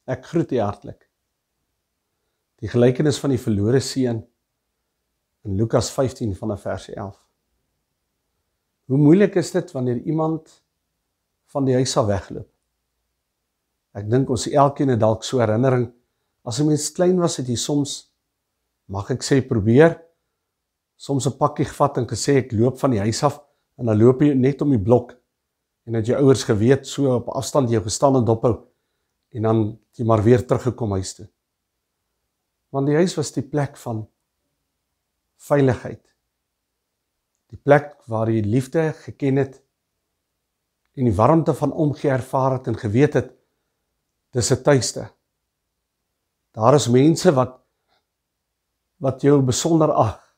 Ek groet u hartlik. Die gelykenis van die verlore seun in Lukas 15 vanaf vers 11. Hoe moeilik is dit wanneer iemand van die huis af wegloop? Ek dink ons elkeen het dalk so herinnering, as 'n mens klein was het jy soms, mag ek sê, probeer, soms 'n pakkie gevat en gesê ek loop van die huis af, en dan loop jy net om die blok, en het jou ouers geweet, so op afstand jou gestaan en dophou, en dan het jy maar weer teruggekom huis toe. Want die huis was die plek van veiligheid. Die plek waar jy liefde geken het, en die warmte van omgee ervaar het, en geweet het, dis 'n tuiste. Daar is mense wat jou besonder ag,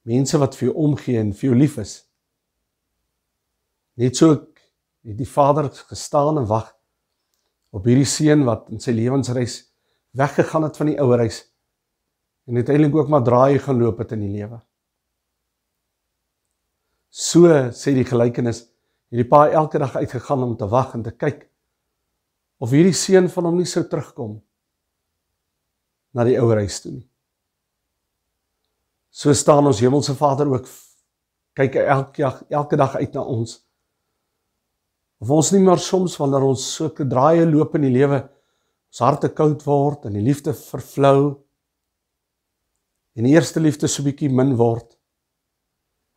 mense wat vir jou omgee en vir jou lief is. Net so het die vader gestaan en wag op hierdie seun wat in sy lewensreis weggegaan het van die ouerhuis en uiteindelik ook maar draai gaan loop het in die lewe. So sê die gelykenis, hierdie pa elke dag uitgegaan om te wag en te kyk of hierdie seun van hom nie sou terugkom na die ouerhuis toe nie. So staan ons hemelse Vader ook, kyk elke dag uit na ons. Of ons nie maar soms, wanneer ons sulke draaie loop in die lewe, ons harte koud word en die liefde vervlou, en die eerste liefde so bietjie min word,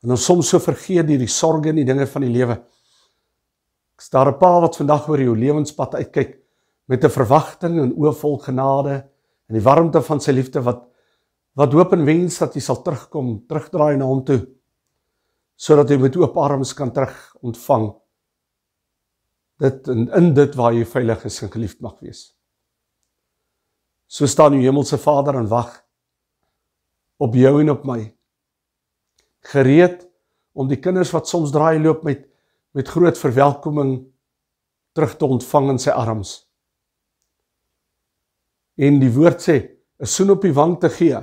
en ons soms so vergeet die sorge en die dinge van die lewe. Is daar 'n pa wat vandag oor jou lewenspad uitkyk, met 'n verwagting en oë vol genade, en die warmte van sy liefde, wat hoop en wens dat jy sal terugkom, terugdraai na hom toe, sodat jy met oop arms kan terug ontvang, in dit waar jy veilig is en geliefd mag wees. So staan die hemelse Vader en wag op jou en op my, gereed om die kinders wat soms draai loop met groot verwelkoming terug te ontvang in sy arms. En die woord sê, 'n soen op die wang te gee,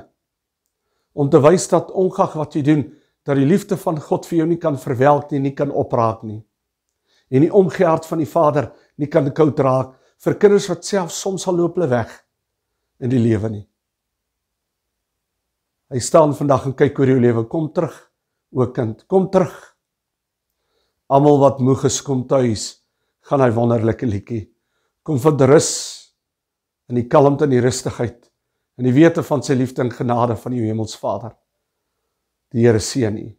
om te wys dat ongeag wat jy doen, dat die liefde van God vir jou nie kan verwelk nie, nie kan opraak nie. En die omgehaard van die Vader nie kan koud raak, vir kinders wat self soms al loop hulle weg in die lewe nie. Hy staan vandag en kyk oor jou lewe, kom terug, o kind, kom terug. Almal wat moeg is, kom tuis, gaan hy wonderlike liedjie. Kom vind rus in die kalmte en die rustigheid, en die wete van sy liefde en genade van die hemels Vader. Die Here seën u.